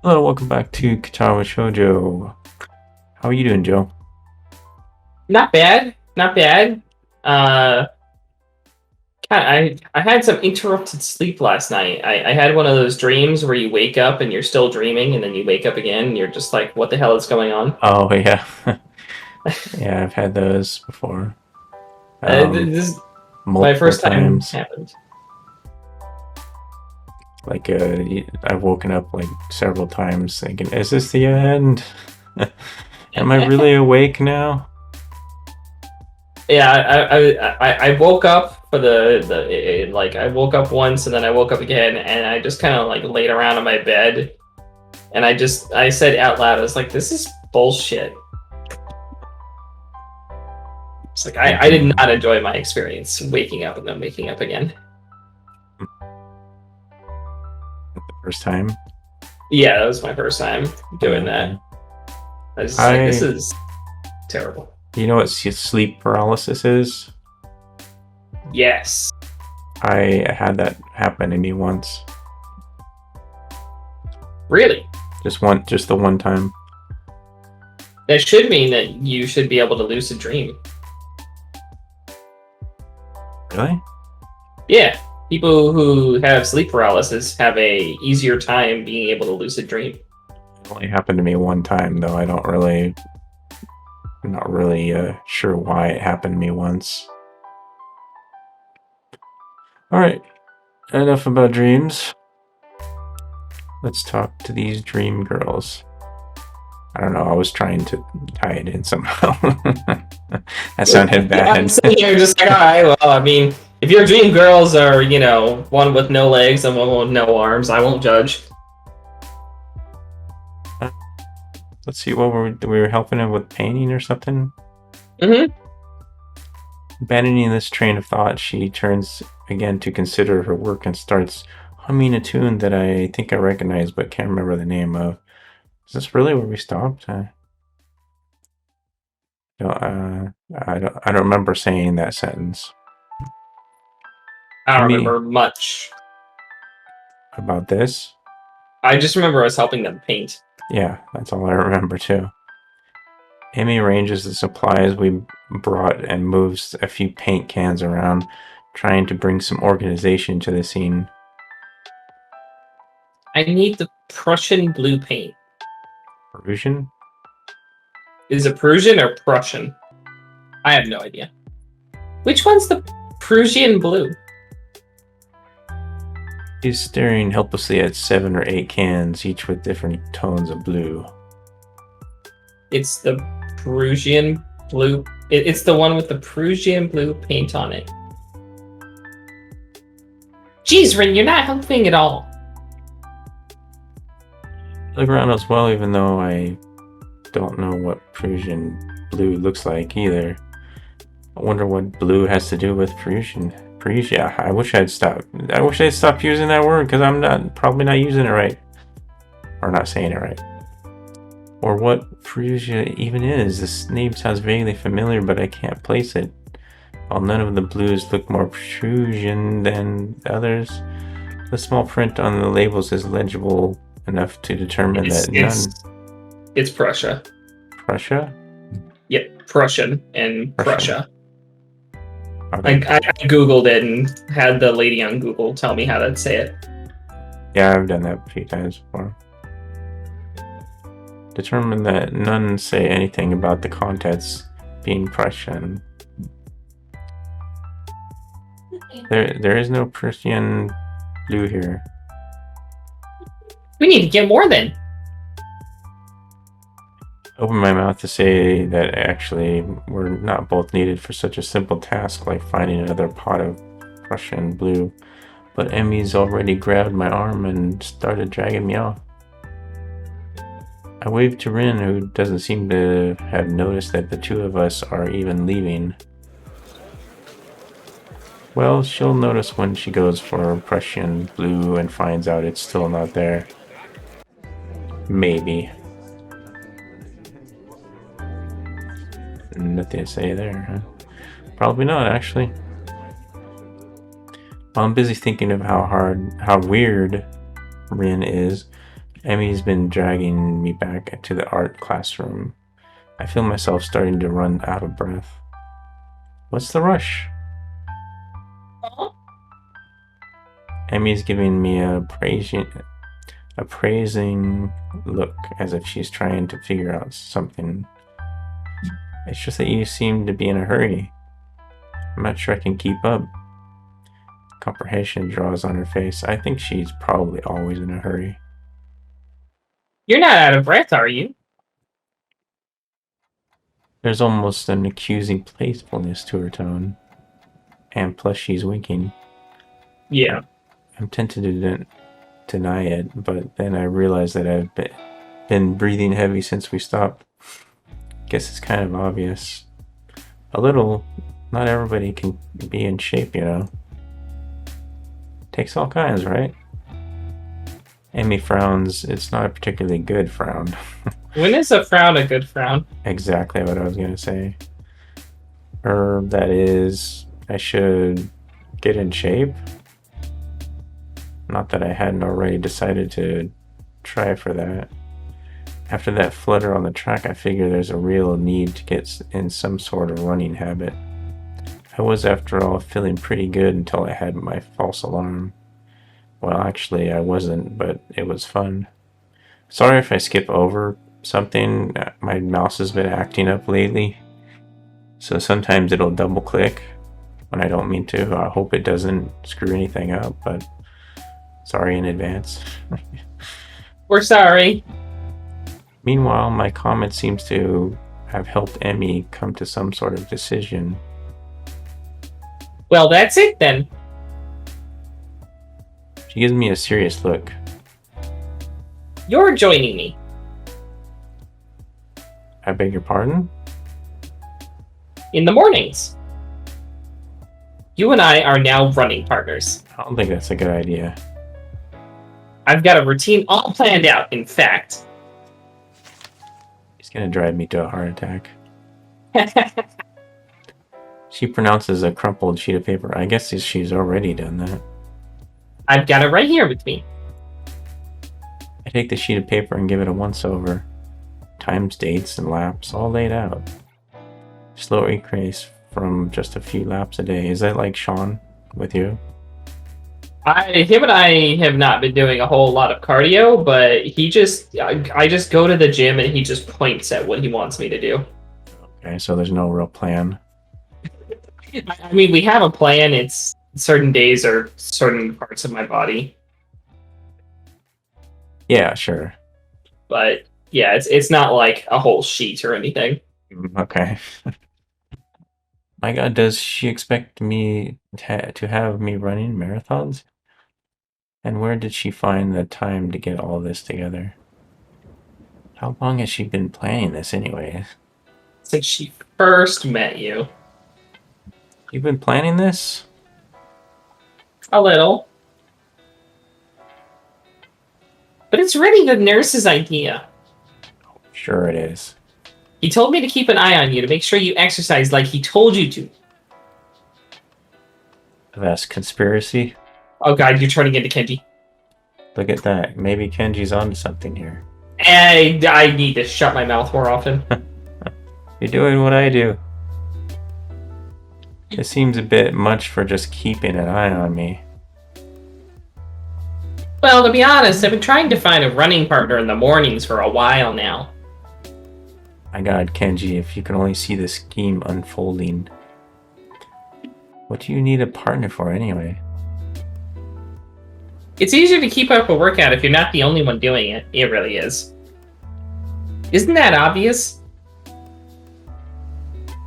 Hello, welcome back to Katawa Shoujo. How are you doing, Joe? Not bad, not bad. Uh, I had some interrupted sleep last night. I had one of those dreams where you wake up and you're still dreaming, and then you wake up again, and you're just like, "What the hell is going on?" Oh yeah, yeah, I've had those before, This is my multiple first time times. happened. Like, I've woken up like several times thinking, "Is this the end? Am I really awake now?" Yeah, I woke up for like I woke up once, and then I woke up again, and I just kind of like laid around on my bed, and I said out loud, I was like, "This is bullshit." It's like I did Thinking not enjoy my experience waking up and then waking up again. the first time. Yeah, that was my first time doing Okay. that. I was just like, this I, is terrible. you know what sleep paralysis is? Yes. I had that happen to me once. Really? Just the one time. That should mean that you should be able to lucid dream. Really? Yeah. People who have sleep paralysis have a easier time being able to lucid dream. It only happened to me one time, though. I'm not really sure why it happened to me once. Alright, enough about dreams. Let's talk to these dream girls. I don't know, I was trying to tie it in somehow. That sounded Yeah, I'm bad. sitting here just like, all right, well, I mean, if your dream girls are, one with no legs and one with no arms, I won't judge. Let's see, what we were helping him with painting or something? Mm-hmm. Abandoning this train of thought, she turns again to consider her work and starts humming a tune that I think I recognize but can't remember the name of. Is this really where we stopped? I don't remember saying that sentence. I don't Emmy, remember much. about this? I just remember us helping them paint. Yeah, that's all I remember too. Amy arranges the supplies we brought and moves a few paint cans around, trying to bring some organization to the scene. I need the Prussian blue paint. Perusian? Is it Prussian or Prussian? I have no idea. Which one's the Prussian blue? He's staring helplessly at 7 or 8 cans, each with different tones of blue. It's the Prussian blue. It's the one with the Prussian blue paint on it. Jeez, Rin, you're not helping at all. Look around as well, even though I don't know what Prussian blue looks like either. I wonder what blue has to do with Prussian. Prussia. I wish I'd stopped using that word because I'm probably not using it right. Or not saying it right. Or what Prussia even is. This name sounds vaguely familiar, but I can't place it. While none of the blues look more Prussian than others, the small print on the labels is legible enough to determine It's that it's none it's Prussia. Prussia? Yep, Prussian and Prussia. Prussia. I, Okay. I googled it and had the lady on Google tell me how to say it. Yeah, I've done that a few times before. Determine that none say anything about the contents being Prussian. There is no Prussian blue here. We need to get more then. Open my mouth to say that actually we're not both needed for such a simple task like finding another pot of Prussian blue, but Emmy's already grabbed my arm and started dragging me off. I waved to Rin, who doesn't seem to have noticed that the two of us are even leaving. Well, she'll notice when she goes for Prussian blue and finds out it's still not there. Maybe. Nothing to say there, huh? Probably not, actually. While I'm busy thinking of how weird Rin is, Emmy's been dragging me back to the art classroom. I feel myself starting to run out of breath. What's the rush? Emmy's giving me a praising look as if she's trying to figure out something. It's just that you seem to be in a hurry. I'm not sure I can keep up. Comprehension draws on her face. I think she's probably always in a hurry. You're not out of breath, are you? There's almost an accusing playfulness to her tone. And plus she's winking. Yeah. I'm tempted to deny it, but then I realize that I've been breathing heavy since we stopped. Guess it's kind of obvious. A little. Not everybody can be in shape, you know. Takes all kinds, right? Amy frowns. It's not a particularly good frown. When is a frown a good frown? Exactly what I was gonna say. That is, I should get in shape. Not that I hadn't already decided to try for that. After that flutter on the track, I figure there's a real need to get in some sort of running habit. I was, after all, feeling pretty good until I had my false alarm. Well, actually, I wasn't, but it was fun. Sorry if I skip over something. My mouse has been acting up lately, so sometimes it'll double click when I don't mean to. I hope it doesn't screw anything up, but sorry in advance. We're sorry. Meanwhile, my comment seems to have helped Emmy come to some sort of decision. Well, that's it then. She gives me a serious look. You're joining me. I beg your pardon? In the mornings. You and I are now running partners. I don't think that's a good idea. I've got a routine all planned out, in fact. It's gonna drive me to a heart attack. She pronounces a crumpled sheet of paper. I guess she's already done that. I've got it right here with me. I take the sheet of paper and give it a once-over. Times, dates, and laps all laid out. Slow increase from just a few laps a day. Is that like Sean with you? Him and I have not been doing a whole lot of cardio, but I just go to the gym and he just points at what he wants me to do. Okay, so there's no real plan. I mean, we have a plan. It's certain days or certain parts of my body. Yeah, sure. But yeah, it's not like a whole sheet or anything. Okay. My God, does she expect me to have me running marathons? And where did she find the time to get all this together? How long has she been planning this anyway? Since she first met you. You've been planning this? A little. But it's really the nurse's idea. Sure it is. He told me to keep an eye on you to make sure you exercise like he told you to. That's conspiracy. Oh god, you're turning into Kenji. Look at that. Maybe Kenji's onto something here. I need to shut my mouth more often. You're doing what I do. It seems a bit much for just keeping an eye on me. Well, to be honest, I've been trying to find a running partner in the mornings for a while now. My God, Kenji, if you can only see the scheme unfolding. What do you need a partner for anyway? It's easier to keep up a workout if you're not the only one doing it. It really is. Isn't that obvious?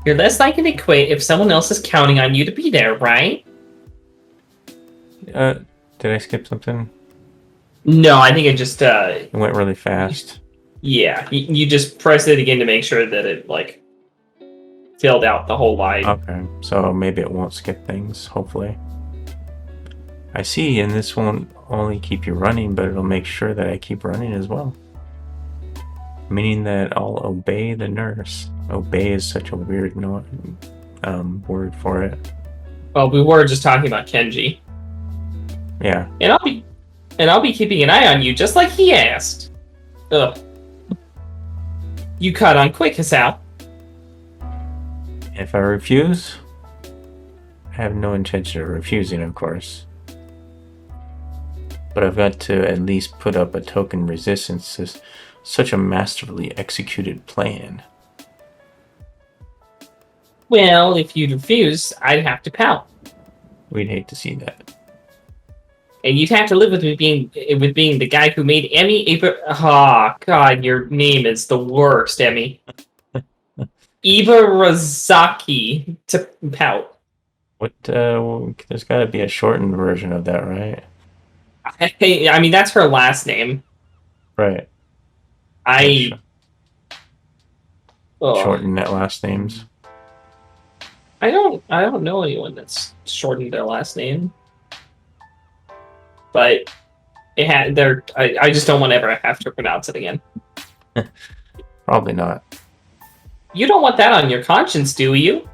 You're less likely to quit if someone else is counting on you to be there, right? Did I skip something? No, I think it just, It went really fast. yeah, you just press it again to make sure that it, like, filled out the whole line. Okay, so maybe it won't skip things, hopefully. I see, and this won't only keep you running, but it'll make sure that I keep running as well. Meaning that I'll obey the nurse. Obey is such a weird word for it. Well, we were just talking about Kenji. Yeah. And And I'll be keeping an eye on you, just like he asked. Ugh. You caught on quick, Hisao. If I refuse, I have no intention of refusing, of course. But I've got to at least put up a token resistance to such a masterfully executed plan. Well, if you'd refuse, I'd have to pout. We'd hate to see that. And you'd have to live with me being the guy who made Emmy Oh, God, your name is the worst, Emmy. Ibarazaki to pout. What, there's gotta be a shortened version of that, right? I mean, that's her last name. Right. I... Shorten that last names. I don't know anyone that's shortened their last name. But it had I just don't want to ever have to pronounce it again. Probably not. You don't want that on your conscience, do you?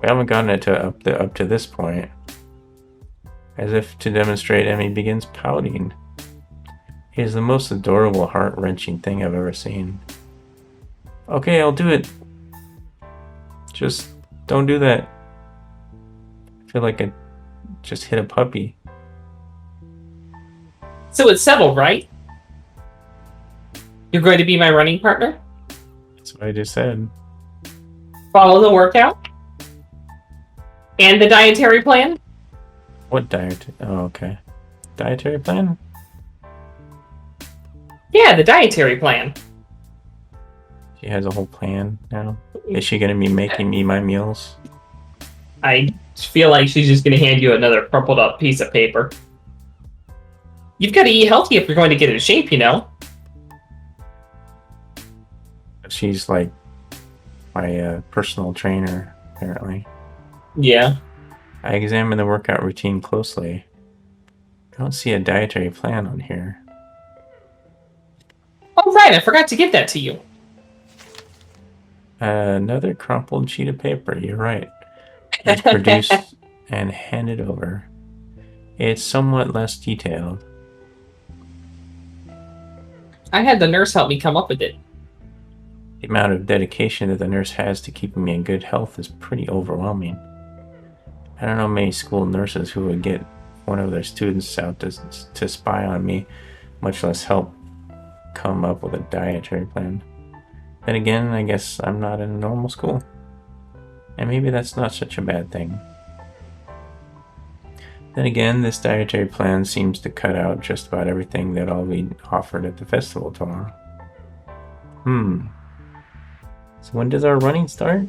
We haven't gotten it to up to this point. As if to demonstrate, Emmy begins pouting. It is the most adorable, heart-wrenching thing I've ever seen. Okay, I'll do it. Just don't do that. I feel like I just hit a puppy. So it's settled, right? You're going to be my running partner? That's what I just said. Follow the workout? And the dietary plan? What diet? Oh, okay. Dietary plan? Yeah, the dietary plan. She has a whole plan now. Is she gonna be making me my meals? I feel like she's just going to hand you another crumpled up piece of paper. You've got to eat healthy if you're going to get in shape, you know? She's like my personal trainer, apparently. Yeah. I examined the workout routine closely. I don't see a dietary plan on here. Oh, right, I forgot to give that to you. Another crumpled sheet of paper, you're right. It's produced and handed over. It's somewhat less detailed. I had the nurse help me come up with it. The amount of dedication that the nurse has to keeping me in good health is pretty overwhelming. I don't know many school nurses who would get one of their students out to spy on me, much less help come up with a dietary plan. Then again, I guess I'm not in a normal school. And maybe that's not such a bad thing. Then again, this dietary plan seems to cut out just about everything that I'll be offered at the festival tomorrow. So when does our running start?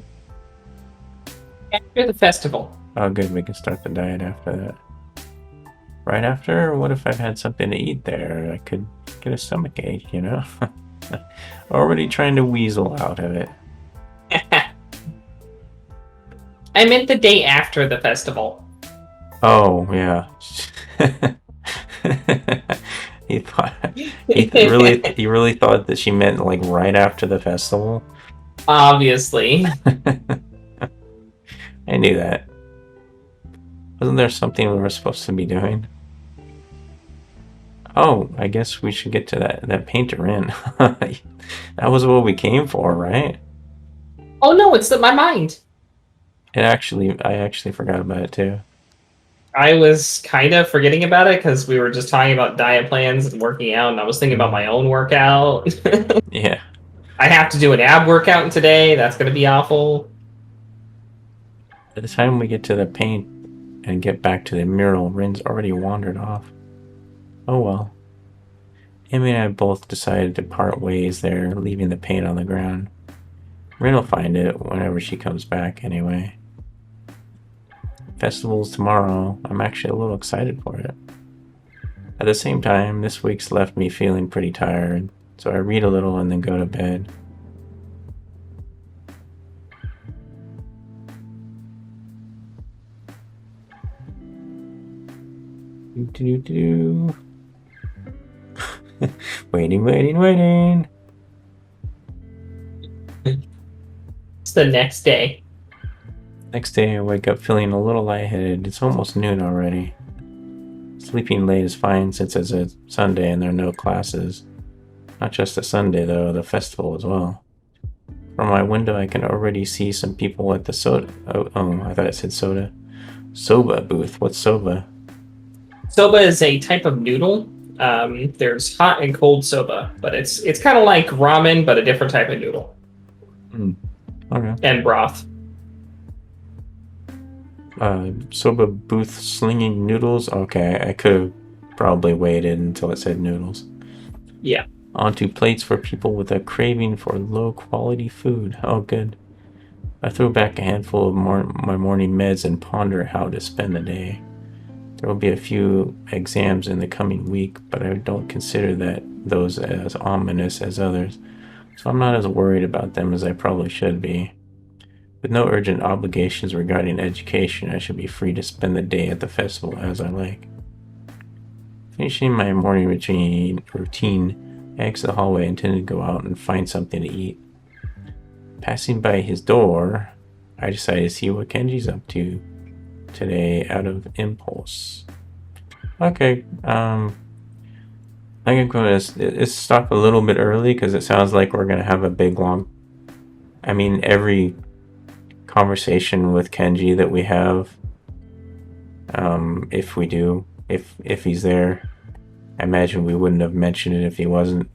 After the festival. Oh good, we can start the diet after that. Right after? What if I've had something to eat there? I could get a stomach ache, you know? Already trying to weasel out of it. I meant the day after the festival. Oh, yeah. he really thought that she meant like right after the festival. Obviously. I knew that. Wasn't there something we were supposed to be doing? Oh, I guess we should get to that painter in. That was what we came for, right? Oh no, it's my mind. I actually forgot about it too. I was kind of forgetting about it because we were just talking about diet plans and working out, and I was thinking about my own workout. Yeah. I have to do an ab workout today. That's going to be awful. By the time we get to the paint and get back to the mural, Rin's already wandered off. Oh well. Amy and I both decided to part ways there, leaving the paint on the ground. Rin will find it whenever she comes back anyway. Festival's tomorrow. I'm actually a little excited for it. At the same time, this week's left me feeling pretty tired, so I read a little and then go to bed. Waiting. It's the next day. Next day, I wake up feeling a little lightheaded. It's almost noon already. Sleeping late is fine since it's a Sunday and there are no classes. Not just a Sunday though, the festival as well. From my window, I can already see some people at the soda. Oh, I thought it said soda. Soba booth. What's soba? Soba is a type of noodle. There's hot and cold soba, but it's kind of like ramen, but a different type of noodle. Okay. And broth. Soba booth slinging noodles. Okay, I could have probably waited until it said noodles. Yeah. Onto plates for people with a craving for low quality food. Oh, good. I throw back a handful of my morning meds and ponder how to spend the day. There will be a few exams in the coming week, but I don't consider those as ominous as others, so I'm not as worried about them as I probably should be. With no urgent obligations regarding education, I should be free to spend the day at the festival as I like. Finishing my morning routine, I exit the hallway intending to go out and find something to eat. Passing by his door, I decide to see what Kenji's up to today out of impulse. Okay, I think I'm going to stop a little bit early because it sounds like we're going to have a big long. I mean, every conversation with Kenji that we have, if we do, if he's there, I imagine we wouldn't have mentioned it if he wasn't.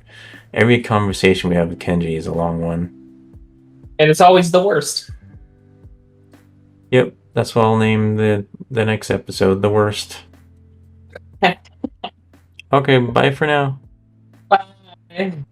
Every conversation we have with Kenji is a long one. And it's always the worst. Yep, that's what I'll name the next episode, the worst. Okay, bye for now. Bye.